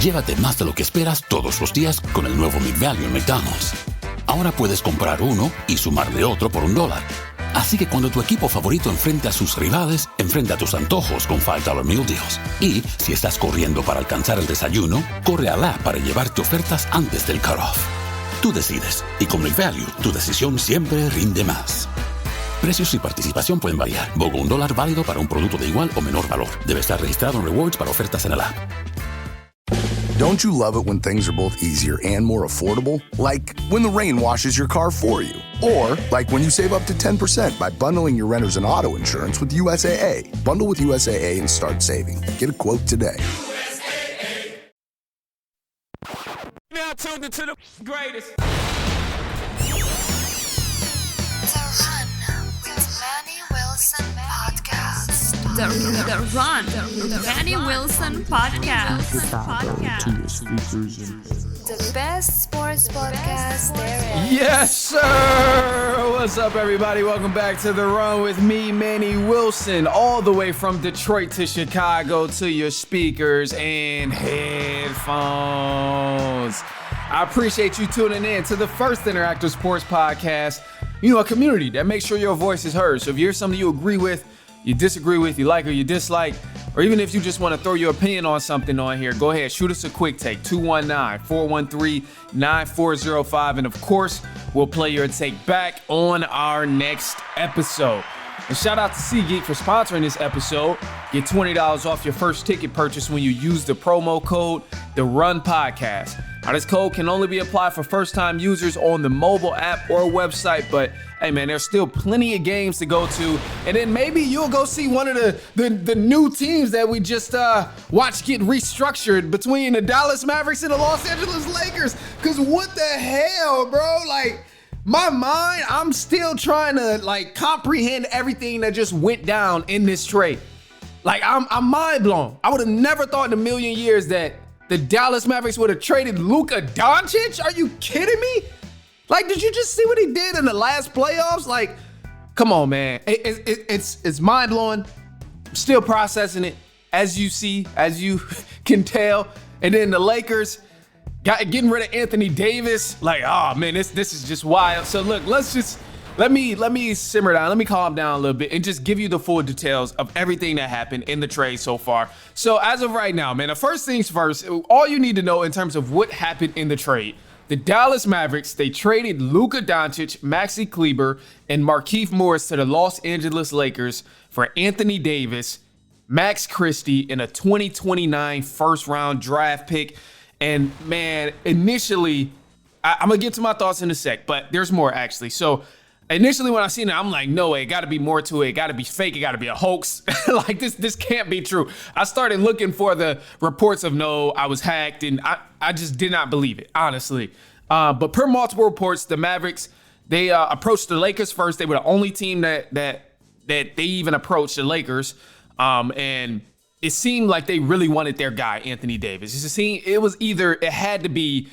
Llévate más de lo que esperas todos los días con el nuevo McValue en McDonald's. Ahora puedes comprar uno y sumarle otro por $1. Así que cuando tu equipo favorito enfrente a sus rivales, enfrenta tus antojos con $5 Meal Deals. Y si estás corriendo para alcanzar el desayuno, corre a la app para llevarte ofertas antes del cutoff. Tú decides, y con McValue, tu decisión siempre rinde más. Precios y participación pueden variar. BOGO $1 válido para un producto de igual o menor valor. Debe estar registrado en Rewards para ofertas en el app. Don't you love it when things are both easier and more affordable? Like when the rain washes your car for you. Or like when you save up to 10% by bundling your renters and auto insurance with USAA. Bundle with USAA and start saving. Get a quote today. Now tuned into the greatest. The Run with Manny Wilson podcast. The Run, the Manny Wilson podcast. The best sports podcast there is. Yes, sir. What's up, everybody? Welcome back to The Run with me, Manny Wilson, all the way from Detroit to Chicago to your speakers and headphones. I appreciate you tuning in to the first interactive sports podcast. You know, a community that makes sure your voice is heard. So if you're something you agree with, you disagree with, you like or you dislike, or even if you just want to throw your opinion on something on here, go ahead, shoot us a quick take, 219-413-9405. And of course, we'll play your take back on our next episode. And shout out to SeatGeek for sponsoring this episode. Get $20 off your first ticket purchase when you use the promo code TheRunPodcast. Now, this code can only be applied for first-time users on the mobile app or website, but hey, man, there's still plenty of games to go to, and then maybe you'll go see one of the new teams that we just watched get restructured between the Dallas Mavericks and the Los Angeles Lakers, because what the hell, bro? Like, my mind, I'm still trying to, like, comprehend everything that just went down in this trade. Like, I'm mind blown. I would have never thought in a million years that the Dallas Mavericks would have traded Luka Doncic? Are you kidding me? Like, did you just see what he did in the last playoffs? Like, come on, man. It's mind-blowing. I'm still processing it, as you see, as you can tell. And then the Lakers getting rid of Anthony Davis. Like, oh, man, this is just wild. So, look, let me simmer down. Let me calm down a little bit and just give you the full details of everything that happened in the trade so far. So, as of right now, man, the first things first, all you need to know in terms of what happened in the trade. The Dallas Mavericks, they traded Luka Doncic, Maxi Kleber, and Markieff Morris to the Los Angeles Lakers for Anthony Davis, Max Christie, and a 2029 first-round draft pick. And, man, initially, I'm going to get to my thoughts in a sec, but there's more, actually. So, initially, when I seen it, I'm like, no way, it got to be more to it. It got to be fake. It got to be a hoax. Like, this can't be true. I started looking for the reports of no, I was hacked, and I just did not believe it, honestly. But per multiple reports, the Mavericks, they approached the Lakers first. They were the only team that they even approached the Lakers. And it seemed like they really wanted their guy, Anthony Davis. It had to be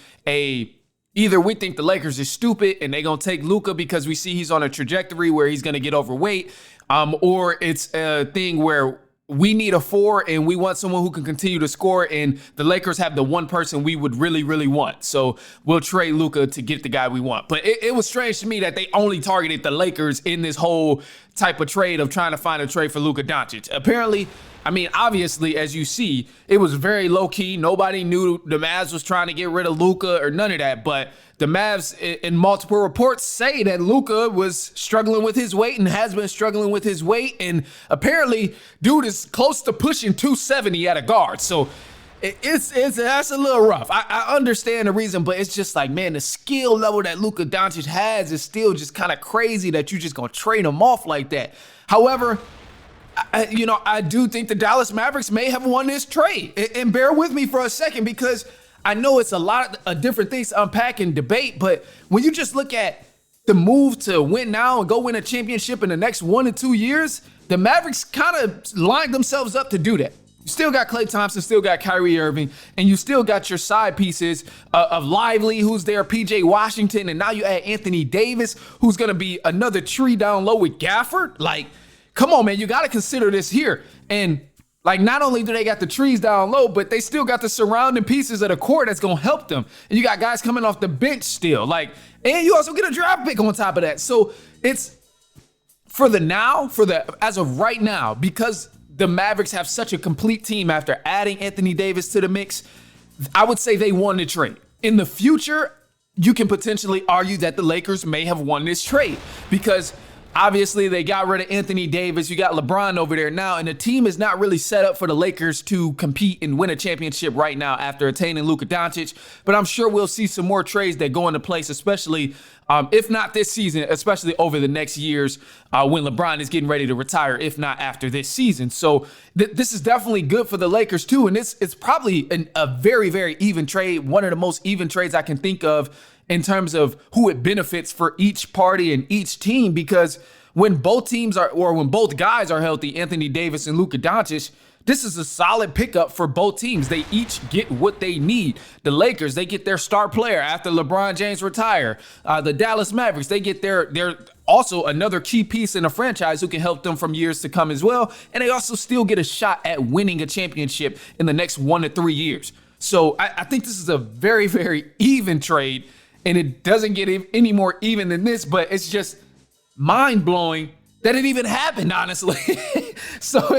either we think the Lakers are stupid and they're going to take Luka because we see he's on a trajectory where he's going to get overweight, or it's a thing where we need a four and we want someone who can continue to score, and the Lakers have the one person we would really, really want. So we'll trade Luka to get the guy we want. But it was strange to me that they only targeted the Lakers in this whole type of trade of trying to find a trade for Luka Doncic. Apparently, I mean, obviously, as you see, it was very low-key. Nobody knew the Mavs was trying to get rid of Luka or none of that. But the Mavs, in multiple reports, say that Luka was struggling with his weight and has been struggling with his weight. And apparently, dude is close to pushing 270 at a guard. So that's a little rough. I understand the reason, but it's just like, man, the skill level that Luka Doncic has is still just kind of crazy that you just going to trade him off like that. However, I do think the Dallas Mavericks may have won this trade. And bear with me for a second, because I know it's a lot of different things to unpack and debate, but when you just look at the move to win now and go win a championship in the next 1 to 2 years, the Mavericks kind of lined themselves up to do that. You still got Klay Thompson, still got Kyrie Irving, and you still got your side pieces of Lively, who's there, PJ Washington, and now you add Anthony Davis, who's going to be another tree down low with Gafford. Like, come on, man, you got to consider this here. And Like, not only do they got the trees down low, but they still got the surrounding pieces of the court that's going to help them. And you got guys coming off the bench still. Like, and you also get a draft pick on top of that. So it's as of right now, because the Mavericks have such a complete team after adding Anthony Davis to the mix, I would say they won the trade. In the future, you can potentially argue that the Lakers may have won this trade because obviously they got rid of Anthony Davis. You got LeBron over there now, and the team is not really set up for the Lakers to compete and win a championship right now after attaining Luka Doncic. But I'm sure we'll see some more trades that go into place, especially if not this season, especially over the next years when LeBron is getting ready to retire, if not after this season. So this is definitely good for the Lakers too, and it's probably a very, very even trade, one of the most even trades I can think of in terms of who it benefits for each party and each team, because when both guys are healthy, Anthony Davis and Luka Doncic, this is a solid pickup for both teams. They each get what they need. The Lakers, they get their star player after LeBron James retire. The Dallas Mavericks, they get their also another key piece in a franchise who can help them from years to come as well. And they also still get a shot at winning a championship in the next 1 to 3 years. So I think this is a very, very even trade, and it doesn't get any more even than this, but it's just mind-blowing that it even happened, honestly. So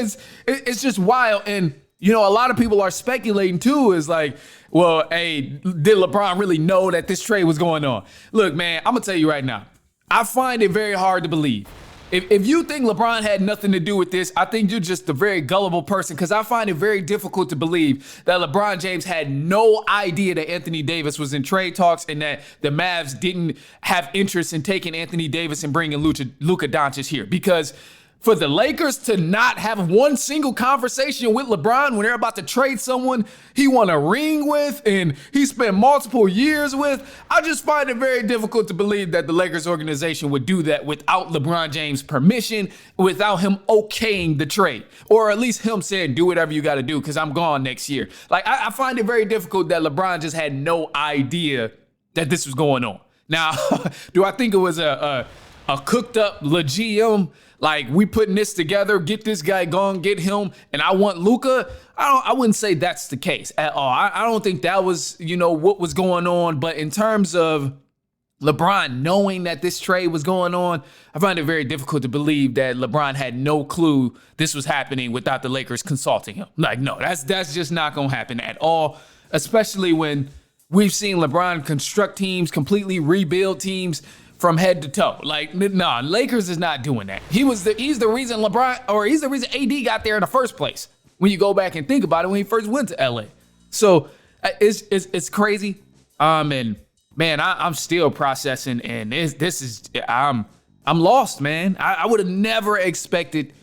it's just wild. And, you know, a lot of people are speculating too, is like, well, hey, did LeBron really know that this trade was going on? Look, man, I'm gonna tell you right now, I find it very hard to believe. If you think LeBron had nothing to do with this, I think you're just a very gullible person, because I find it very difficult to believe that LeBron James had no idea that Anthony Davis was in trade talks and that the Mavs didn't have interest in taking Anthony Davis and bringing Luka Doncic here. Because for the Lakers to not have one single conversation with LeBron when they're about to trade someone he won a ring with and he spent multiple years with, I just find it very difficult to believe that the Lakers organization would do that without LeBron James' permission, without him okaying the trade, or at least him saying, do whatever you got to do because I'm gone next year. Like, I find it very difficult that LeBron just had no idea that this was going on. Now, do I think it was a cooked up legit, like, we putting this together, get this guy gone, get him, and I want Luka? I wouldn't say that's the case at all. I don't think that was, what was going on. But in terms of LeBron knowing that this trade was going on, I find it very difficult to believe that LeBron had no clue this was happening without the Lakers consulting him. Like, no, that's just not going to happen at all, especially when we've seen LeBron construct teams, completely rebuild teams from head to toe. Like, nah, Lakers is not doing that. He's the reason AD got there in the first place. When you go back and think about it, when he first went to LA. So it's crazy. And man, I'm still processing, and I'm lost, man. I would have never expected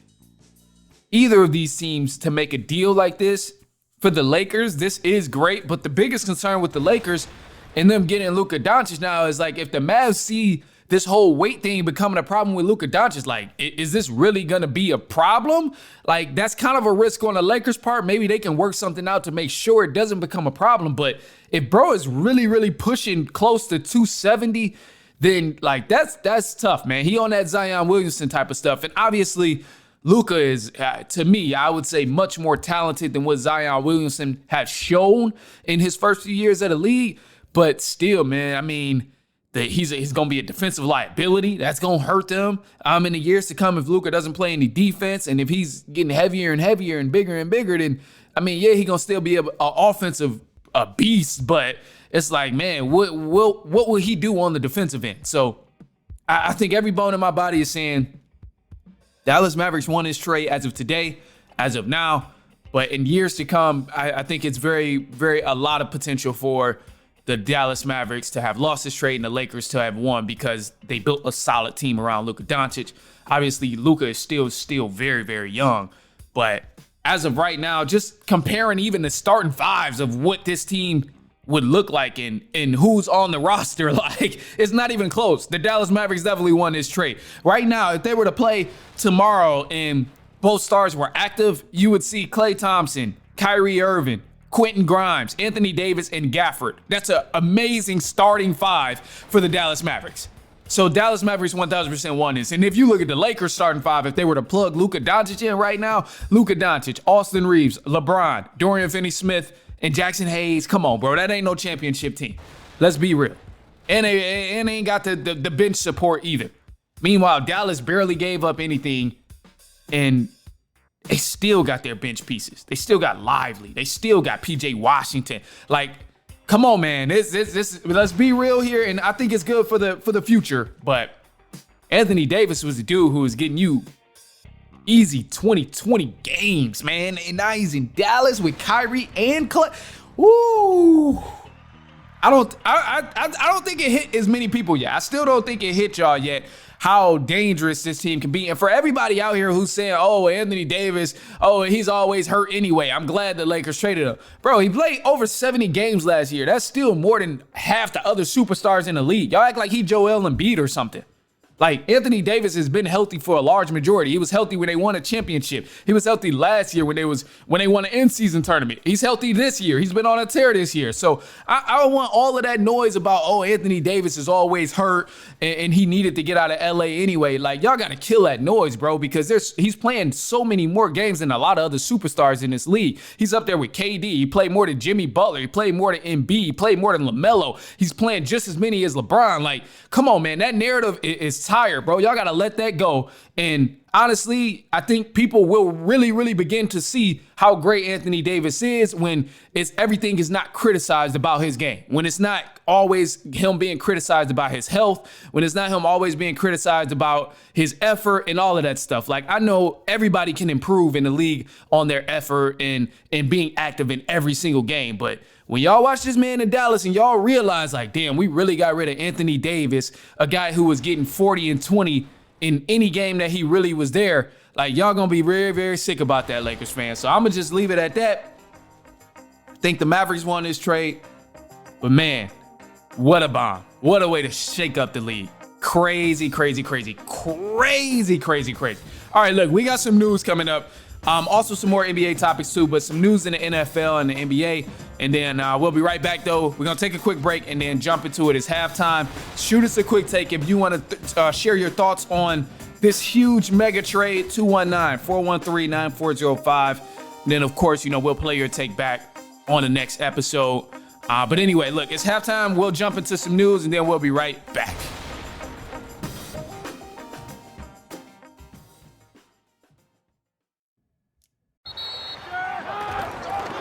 either of these teams to make a deal like this. For the Lakers, this is great, but the biggest concern with the Lakers and them getting Luka Doncic now is, like, if the Mavs see this whole weight thing becoming a problem with Luka Doncic, like, is this really going to be a problem? Like, that's kind of a risk on the Lakers' part. Maybe they can work something out to make sure it doesn't become a problem. But if bro is really, really pushing close to 270, then, like, that's tough, man. He on that Zion Williamson type of stuff. And obviously, Luka is, to me, I would say much more talented than what Zion Williamson has shown in his first few years at the league. But still, man, I mean, he's going to be a defensive liability. That's going to hurt them in the years to come if Luka doesn't play any defense. And if he's getting heavier and heavier and bigger, then, I mean, yeah, he's going to still be an offensive beast. But it's like, man, what will he do on the defensive end? So I think every bone in my body is saying Dallas Mavericks won this trade as of today, as of now. But in years to come, I think it's very, very a lot of potential for the Dallas Mavericks to have lost this trade and the Lakers to have won, because they built a solid team around Luka Doncic. Obviously, Luka is still very, very young. But as of right now, just comparing even the starting fives of what this team would look like and who's on the roster, like, it's not even close. The Dallas Mavericks definitely won this trade. Right now, if they were to play tomorrow and both stars were active, you would see Klay Thompson, Kyrie Irving, Quentin Grimes, Anthony Davis, and Gafford. That's an amazing starting five for the Dallas Mavericks. So Dallas Mavericks 1,000% won this. And if you look at the Lakers starting five, if they were to plug Luka Doncic in right now, Luka Doncic, Austin Reeves, LeBron, Dorian Finney-Smith, and Jackson Hayes, come on, bro. That ain't no championship team. Let's be real. And they ain't got the bench support either. Meanwhile, Dallas barely gave up anything, and they still got their bench pieces. They still got Lively. They still got PJ Washington. Like, come on, man. This let's be real here, and I think it's good for the future. But Anthony Davis was the dude who was getting you easy 20 games, man. And now he's in Dallas with Kyrie and Clay. Woo! I don't think it hit as many people yet. I still don't think it hit y'all yet how dangerous this team can be. And for everybody out here who's saying, oh, Anthony Davis, oh, he's always hurt anyway, I'm glad the Lakers traded him. Bro, he played over 70 games last year. That's still more than half the other superstars in the league. Y'all act like he Joel Embiid or something. Like, Anthony Davis has been healthy for a large majority. He was healthy when they won a championship. He was healthy last year when they won an in-season tournament. He's healthy this year. He's been on a tear this year. So I don't want all of that noise about, oh, Anthony Davis is always hurt and he needed to get out of LA anyway. Like, y'all got to kill that noise, bro, because he's playing so many more games than a lot of other superstars in this league. He's up there with KD. He played more than Jimmy Butler. He played more than Embiid. He played more than LaMelo. He's playing just as many as LeBron. Like, come on, man. That narrative is tired, bro. Y'all got to let that go. And honestly, I think people will really, really begin to see how great Anthony Davis is when everything is not criticized about his game. When it's not always him being criticized about his health. When it's not him always being criticized about his effort and all of that stuff. Like, I know everybody can improve in the league on their effort and being active in every single game. But when y'all watch this man in Dallas and y'all realize, like, damn, we really got rid of Anthony Davis, a guy who was getting 40 and 20 in any game that he really was there, like, y'all gonna be very, very sick about that, Lakers fans. So I'm gonna just leave it at that. I think the Mavericks won this trade, but man, what a bomb. What a way to shake up the league. Crazy, crazy, crazy, crazy, crazy, crazy. All right, look, we got some news coming up. Also some more NBA topics too, but some news in the NFL and the NBA. And then we'll be right back though. We're gonna take a quick break and then jump into it. It's halftime. Shoot us a quick take if you want to share your thoughts on this huge mega trade. 219-413-9405. And then of course, we'll play your take back on the next episode. But anyway, look, it's halftime. We'll jump into some news and then we'll be right back.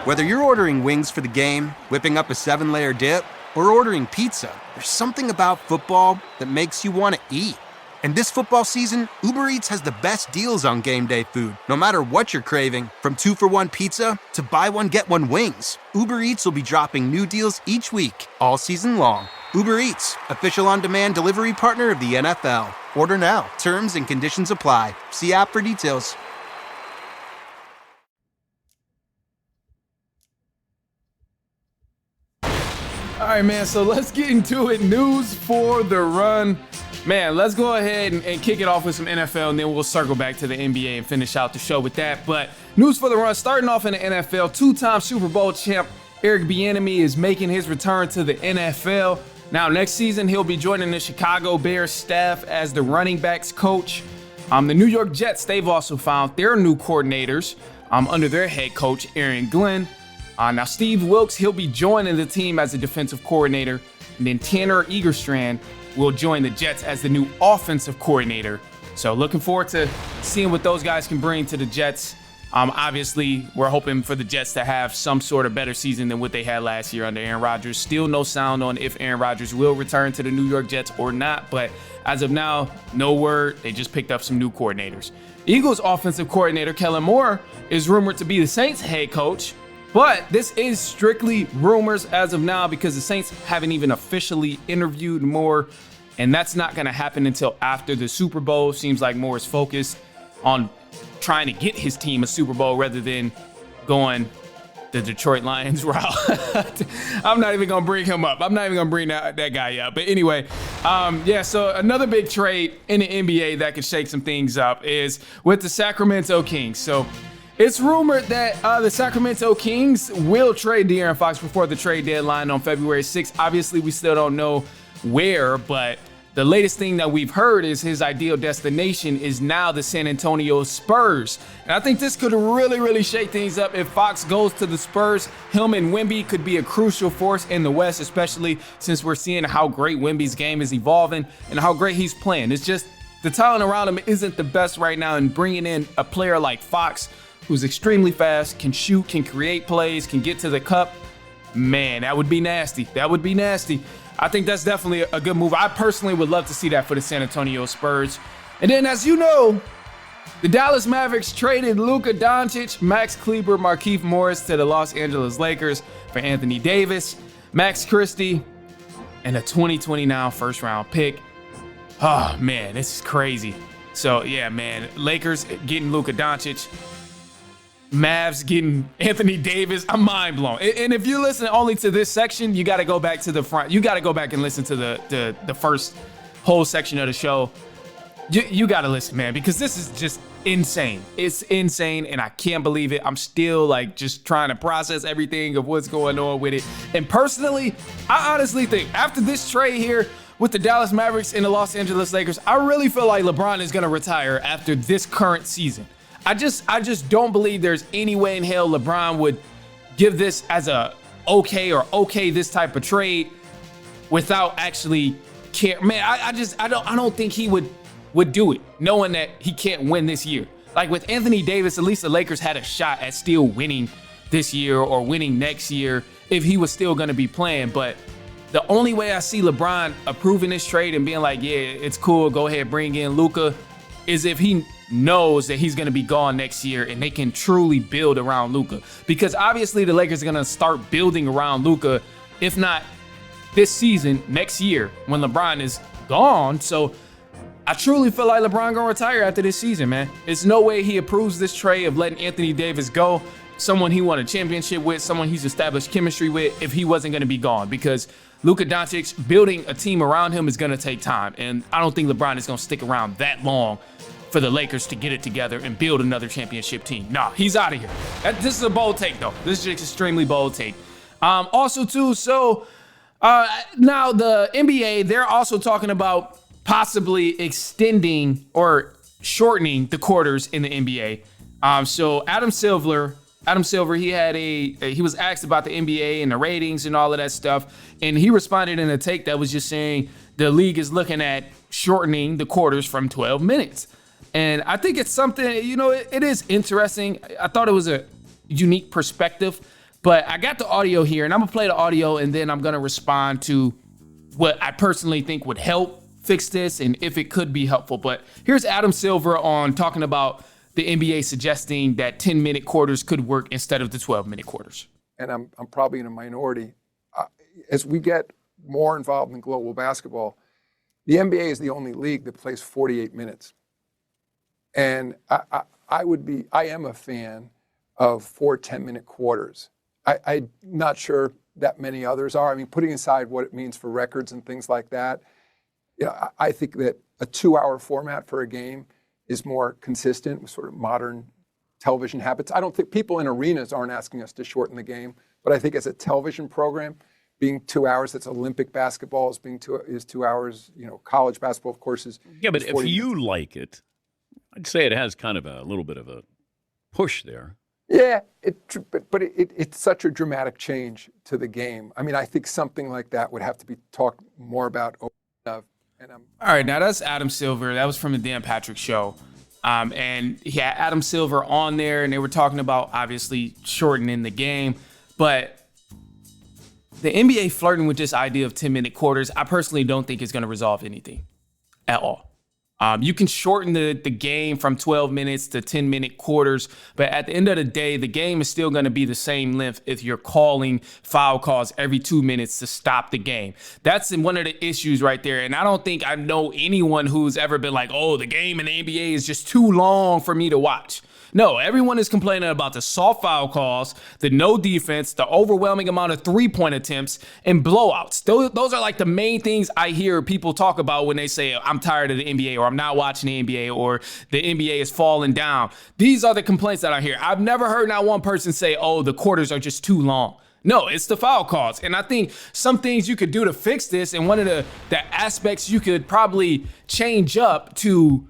Whether you're ordering wings for the game, whipping up a 7-layer dip, or ordering pizza, there's something about football that makes you want to eat. And this football season, Uber Eats has the best deals on game day food. No matter what you're craving, from 2-for-1 pizza to buy one, get one wings, Uber Eats will be dropping new deals each week, all season long. Uber Eats, official on-demand delivery partner of the NFL. Order now. Terms and conditions apply. See app for details. All right, man, so let's get into it. News for the run. Man, let's go ahead and kick it off with some NFL, and then we'll circle back to the NBA and finish out the show with that. But news for the run, starting off in the NFL, two-time Super Bowl champ Eric Bieniemy is making his return to the NFL. Now, next season, he'll be joining the Chicago Bears staff as the running backs coach. The New York Jets, they've also found their new coordinators under their head coach, Aaron Glenn. Now, Steve Wilkes, he'll be joining the team as a defensive coordinator. And then Tanner Egerstrand will join the Jets as the new offensive coordinator. So looking forward to seeing what those guys can bring to the Jets. Obviously, we're hoping for the Jets to have some sort of better season than what they had last year under Aaron Rodgers. Still no sound on if Aaron Rodgers will return to the New York Jets or not. But as of now, no word. They just picked up some new coordinators. Eagles offensive coordinator Kellen Moore is rumored to be the Saints head coach. But this is strictly rumors as of now because the Saints haven't even officially interviewed Moore, and that's not going to happen until after the Super Bowl. Seems like Moore is focused on trying to get his team a Super Bowl rather than going the Detroit Lions route. I'm not even going to bring him up. I'm not even going to bring that guy up. But anyway, so another big trade in the NBA that could shake some things up is with the Sacramento Kings. So it's rumored that the Sacramento Kings will trade De'Aaron Fox before the trade deadline on February 6th. Obviously, we still don't know where, but the latest thing that we've heard is his ideal destination is now the San Antonio Spurs. And I think this could really, really shake things up. If Fox goes to the Spurs, him and Wemby could be a crucial force in the West, especially since we're seeing how great Wemby's game is evolving and how great he's playing. It's just the talent around him isn't the best right now, and bringing in a player like Fox, who's extremely fast, can shoot, can create plays, can get to the cup, man, that would be nasty. That would be nasty. I think that's definitely a good move. I personally would love to see that for the San Antonio Spurs. And then, as you know, the Dallas Mavericks traded Luka Doncic, Max Kleber, Markieff Morris to the Los Angeles Lakers for Anthony Davis, Max Christie, and a 2029 first-round pick. Oh, man, this is crazy. So, yeah, man, Lakers getting Luka Doncic, Mavs getting Anthony Davis. I'm mind blown. And if you listen only to this section, you got to go back to the front. You got to go back and listen to the first whole section of the show. You got to listen, man, because this is just insane. It's insane, and I can't believe it. I'm still like just trying to process everything of what's going on with it. And personally, I honestly think after this trade here with the Dallas Mavericks and the Los Angeles Lakers, I really feel like LeBron is going to retire after this current season. I just don't believe there's any way in hell LeBron would give this as a okay this type of trade without actually care. Man, I don't think he would do it, knowing that he can't win this year. Like with Anthony Davis, at least the Lakers had a shot at still winning this year or winning next year if he was still gonna be playing. But the only way I see LeBron approving this trade and being like, yeah, it's cool, go ahead, bring in Luka, is if he knows that he's going to be gone next year and they can truly build around Luka. Because obviously the Lakers are going to start building around Luka, if not this season, next year when LeBron is gone. So I truly feel like LeBron going to retire after this season, man. There's no way he approves this trade of letting Anthony Davis go, someone he won a championship with, someone he's established chemistry with, if he wasn't going to be gone. Because Luka Doncic, building a team around him is going to take time. And I don't think LeBron is going to stick around that long for the Lakers to get it together and build another championship team. Nah, he's out of here. This is a bold take, though. This is just extremely bold take. Also, too, so now the NBA, they're also talking about possibly extending or shortening the quarters in the NBA. So Adam Silver, he was asked about the NBA and the ratings and all of that stuff, and he responded in a take that was just saying the league is looking at shortening the quarters from 12 minutes. And I think it's something, it is interesting. I thought it was a unique perspective, but I got the audio here, and I'm gonna play the audio, and then I'm gonna respond to what I personally think would help fix this and if it could be helpful. But here's Adam Silver on talking about the NBA suggesting that 10-minute quarters could work instead of the 12-minute quarters. And I'm probably in a minority. As we get more involved in global basketball, the NBA is the only league that plays 48 minutes. And I am a fan of 4 10-minute quarters. I'm not sure that many others are. I mean, putting aside what it means for records and things like that, I think that a 2-hour format for a game is more consistent with sort of modern television habits. I don't think people in arenas aren't asking us to shorten the game, but I think as a television program, being 2 hours, that's Olympic basketball, is 2 hours. College basketball, of course, is yeah. But is if 40 you minutes. like it, I'd say it has kind of a little bit of a push there. Yeah, but it's such a dramatic change to the game. I mean, I think something like that would have to be talked more about. All right, now that's Adam Silver. That was from the Dan Patrick Show. And he had Adam Silver on there, and they were talking about obviously shortening the game. But the NBA flirting with this idea of 10-minute quarters, I personally don't think it's going to resolve anything at all. You can shorten the game from 12 minutes to 10-minute quarters, but at the end of the day, the game is still going to be the same length if you're calling foul calls every 2 minutes to stop the game. That's one of the issues right there, and I don't think I know anyone who's ever been like, oh, the game in the NBA is just too long for me to watch. No, everyone is complaining about the soft foul calls, the no defense, the overwhelming amount of three-point attempts, and blowouts. Those are like the main things I hear people talk about when they say, I'm tired of the NBA, or I'm not watching the NBA, or the NBA is falling down. These are the complaints that I hear. I've never heard not one person say, oh, the quarters are just too long. No, it's the foul calls. And I think some things you could do to fix this, and one of the aspects you could probably change up to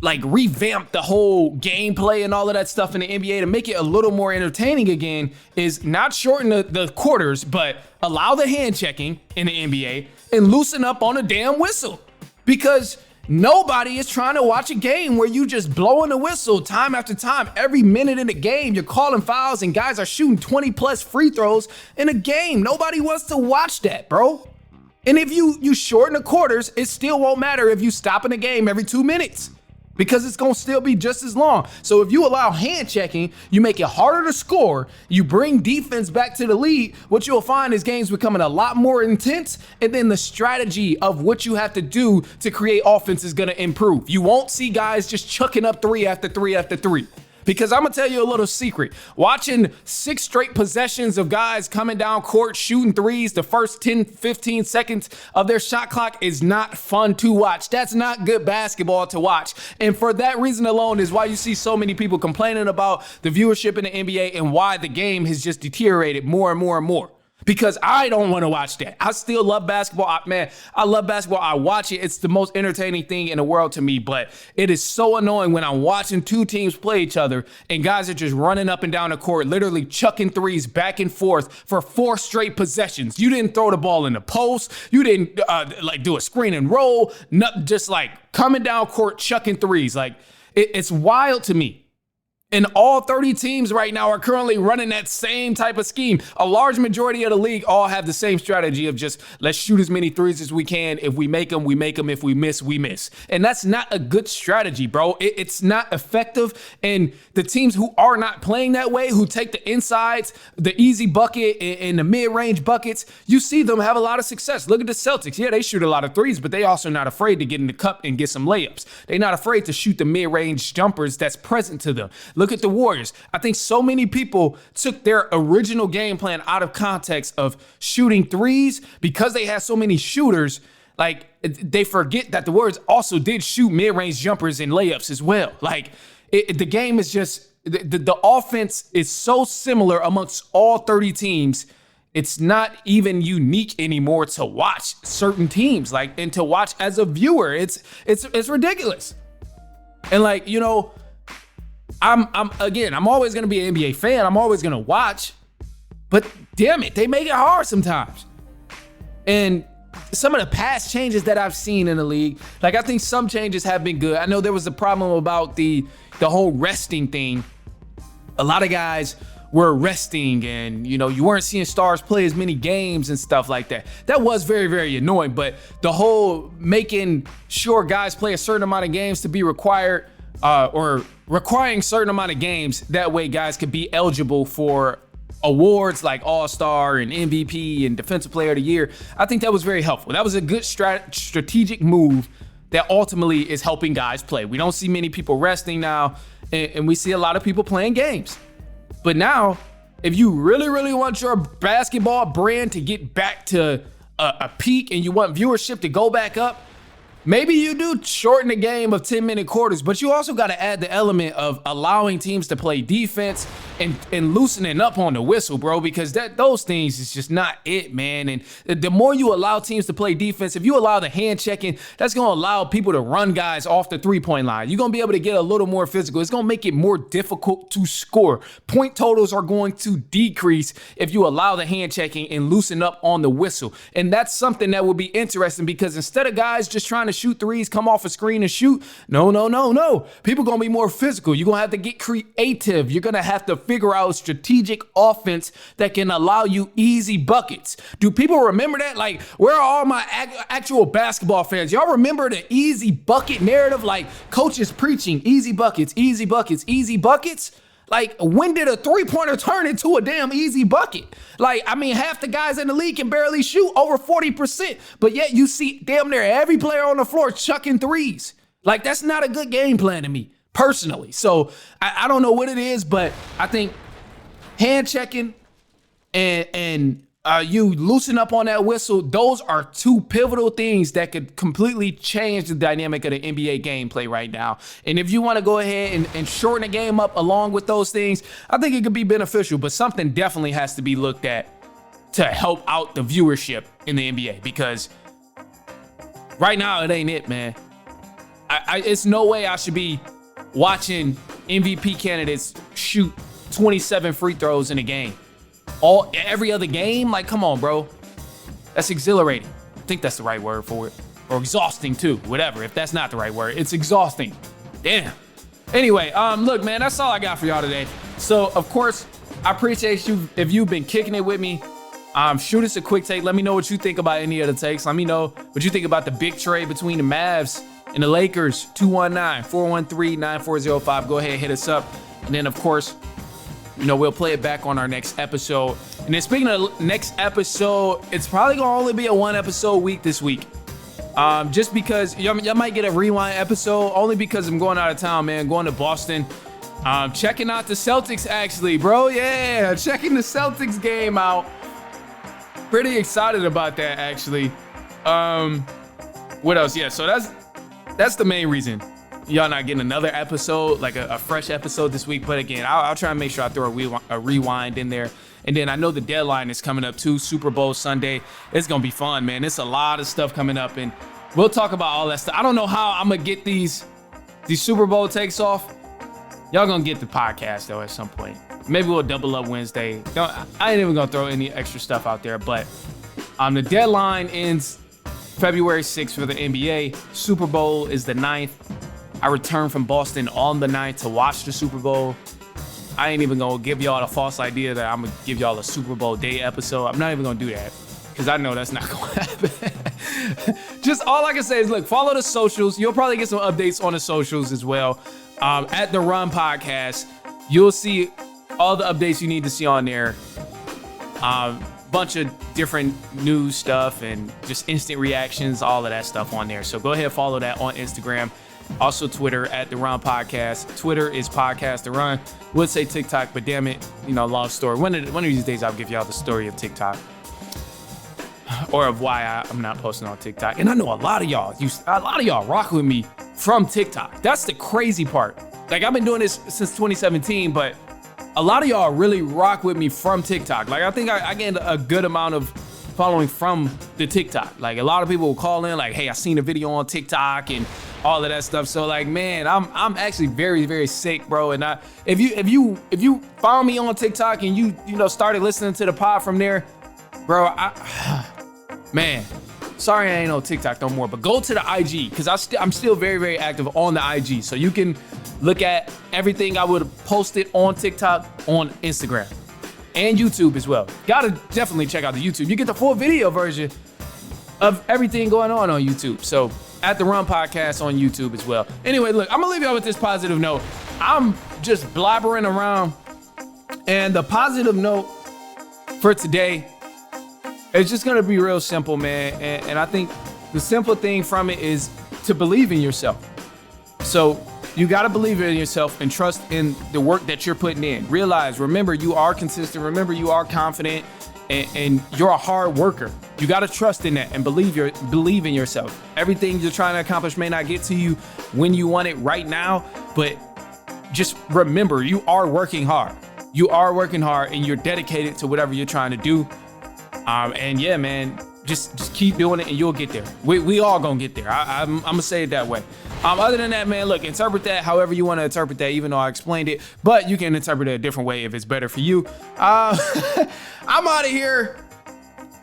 like revamp the whole gameplay and all of that stuff in the NBA to make it a little more entertaining again, is not shorten the quarters, but allow the hand checking in the NBA and loosen up on a damn whistle. Because nobody is trying to watch a game where you just blowing the whistle time after time. Every minute in the game, you're calling fouls and guys are shooting 20 plus free throws in a game. Nobody wants to watch that, bro. And if you shorten the quarters, it still won't matter if you stop in the game every 2 minutes, because it's going to still be just as long. So if you allow hand checking, you make it harder to score, you bring defense back to the lead, what you'll find is games becoming a lot more intense, and then the strategy of what you have to do to create offense is going to improve. You won't see guys just chucking up 3 after 3 after 3. Because I'm going to tell you a little secret. Watching 6 straight possessions of guys coming down court, shooting threes, the first 10, 15 seconds of their shot clock is not fun to watch. That's not good basketball to watch. And for that reason alone is why you see so many people complaining about the viewership in the NBA and why the game has just deteriorated more and more and more. Because I don't want to watch that. I still love basketball. I love basketball. I watch it. It's the most entertaining thing in the world to me. But it is so annoying when I'm watching 2 teams play each other and guys are just running up and down the court, literally chucking threes back and forth for 4 straight possessions. You didn't throw the ball in the post. You didn't do a screen and roll. Nothing, just like coming down court, chucking threes. Like it's wild to me. And all 30 teams right now are currently running that same type of scheme. A large majority of the league all have the same strategy of just let's shoot as many threes as we can. If we make them, we make them. If we miss, we miss. And that's not a good strategy, bro. It's not effective. And the teams who are not playing that way, who take the insides, the easy bucket and the mid-range buckets, you see them have a lot of success. Look at the Celtics. Yeah, they shoot a lot of threes, but they also not afraid to get in the cup and get some layups. They're not afraid to shoot the mid-range jumpers that's present to them. Look at the Warriors. I think so many people took their original game plan out of context of shooting threes because they had so many shooters. Like, they forget that the Warriors also did shoot mid-range jumpers and layups as well. Like, the game is just, the offense is so similar amongst all 30 teams. It's not even unique anymore to watch certain teams, like, and to watch as a viewer. It's ridiculous. And like, you know, I'm always going to be an NBA fan. I'm always going to watch, but damn it, they make it hard sometimes. And some of the past changes that I've seen in the league, like I think some changes have been good. I know there was a problem about the whole resting thing. A lot of guys were resting and, you know, you weren't seeing stars play as many games and stuff like that. That was very, very annoying, but the whole making sure guys play a certain amount of games to be required, or requiring certain amount of games, that way guys could be eligible for awards like All-Star and MVP and Defensive Player of the Year. I think that was very helpful. That was a good strategic move that ultimately is helping guys play. We don't see many people resting now, and we see a lot of people playing games. But now, if you really, really want your basketball brand to get back to a peak and you want viewership to go back up, maybe you do shorten the game of 10-minute quarters, but you also got to add the element of allowing teams to play defense and loosening up on the whistle, bro, because those things is just not it, man. And the more you allow teams to play defense, if you allow the hand checking, that's going to allow people to run guys off the three-point line. You're going to be able to get a little more physical. It's going to make it more difficult to score. Point totals are going to decrease if you allow the hand checking and loosen up on the whistle. And that's something that will be interesting, because instead of guys just trying to shoot threes, come off a screen and shoot, no. People going to be more physical. You're going to have to get creative. You're going to have to figure out strategic offense that can allow you easy buckets. Do people remember that? Like, where are all my actual basketball fans? Y'all remember the easy bucket narrative? Like, coaches preaching easy buckets, easy buckets, easy buckets. Like, when did a three-pointer turn into a damn easy bucket? Like, I mean, half the guys in the league can barely shoot over 40%, but yet you see damn near every player on the floor chucking threes. Like, that's not a good game plan to me, personally. So, I don't know what it is, but I think hand checking and you loosen up on that whistle. Those are two pivotal things that could completely change the dynamic of the NBA gameplay right now. And if you want to go ahead and shorten the game up along with those things, I think it could be beneficial, but something definitely has to be looked at to help out the viewership in the NBA, because right now it ain't it, man. It's no way I should be watching MVP candidates shoot 27 free throws in a game. Every other game? Like, come on, bro. That's exhilarating. I think that's the right word for it. Or exhausting too, whatever. If that's not the right word, it's exhausting. Damn. Anyway, look, man, that's all I got for y'all today. So, of course, I appreciate you if you've been kicking it with me. Shoot us a quick take. Let me know what you think about any of the takes. Let me know what you think about the big trade between the Mavs and the Lakers. 219-413-9405. Go ahead, hit us up. And then, of course, we'll play it back on our next episode. And then speaking of next episode, it's probably going to only be a 1-episode week this week. Just because y'all might get a rewind episode, only because I'm going out of town, man. Going to Boston. Checking out the Celtics, actually, bro. Yeah, checking the Celtics game out. Pretty excited about that, actually. What else? Yeah, so that's the main reason y'all not getting another episode, like a fresh episode this week. But again, I'll try and make sure I throw a rewind in there. And then I know the deadline is coming up too, Super Bowl Sunday. It's gonna be fun, man. It's a lot of stuff coming up, and we'll talk about all that stuff. I don't know how I'm gonna get these Super Bowl takes off. Y'all gonna get the podcast though at some point. Maybe we'll double up Wednesday. I ain't even gonna throw any extra stuff out there, but the deadline ends February 6th for the NBA. Super Bowl is the 9th. I return from Boston on the 9th to watch the Super Bowl. I ain't even gonna give y'all a false idea that I'm gonna give y'all a Super Bowl day episode. I'm not even gonna do that, because I know that's not gonna happen. Just all I can say is, look, follow the socials. You'll probably get some updates on the socials as well. At The Run Podcast, you'll see all the updates you need to see on there. Bunch of different news stuff and just instant reactions, all of that stuff on there. So go ahead and follow that on Instagram. Also Twitter at The Run Podcast. Twitter is Podcast The Run. Would say TikTok, but damn it, long story. One of these days I'll give y'all the story of TikTok, or of why I'm not posting on TikTok. And I know a lot of y'all rock with me from TikTok. That's the crazy part. Like, I've been doing this since 2017, but a lot of y'all really rock with me from TikTok. Like, I think I gained a good amount of following from the TikTok. Like, a lot of people will call in like, hey, I seen a video on TikTok and all of that stuff. So like, man, I'm actually very, very sick, bro. And if you found me on TikTok and you started listening to the pod from there, bro, man, sorry I ain't on TikTok no more. But go to the IG, because I'm still very, very active on the IG. So you can look at everything I would have posted on TikTok on Instagram and YouTube as well. Gotta definitely check out the YouTube. You get the full video version of everything going on YouTube. So at The Run Podcast on YouTube as well. Anyway, look, I'm gonna leave y'all with this positive note. I'm just blabbering around, and the positive note for today is just gonna be real simple, man. And I think the simple thing from it is to believe in yourself. So you gotta believe in yourself and trust in the work that you're putting in. Remember, you are consistent. Remember, you are confident, and you're a hard worker. You gotta trust in that and believe in yourself. Everything you're trying to accomplish may not get to you when you want it right now, but just remember, you are working hard. You are working hard, and you're dedicated to whatever you're trying to do. And yeah, man, just keep doing it, and you'll get there. We all gonna get there. I'm gonna say it that way. Other than that, man, look, interpret that however you want to interpret that, even though I explained it, but you can interpret it a different way if it's better for you. I'm out of here.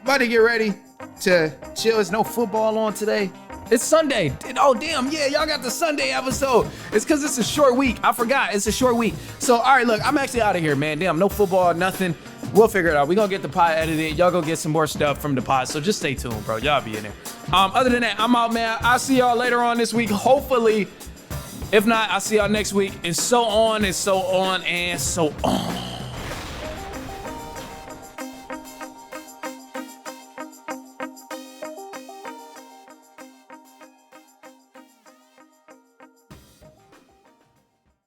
About to get ready to chill. There's no football on today. It's Sunday. Oh, damn. Yeah, y'all got the Sunday episode. It's because it's a short week. I forgot. It's a short week. So, all right, look, I'm actually out of here, man. Damn, no football, nothing. We'll figure it out. We're going to get the pod edited. Y'all go get some more stuff from the pod. So just stay tuned, bro. Y'all be in there. Other than that, I'm out, man. I'll see y'all later on this week. Hopefully, if not, I'll see y'all next week. And so on and so on and so on.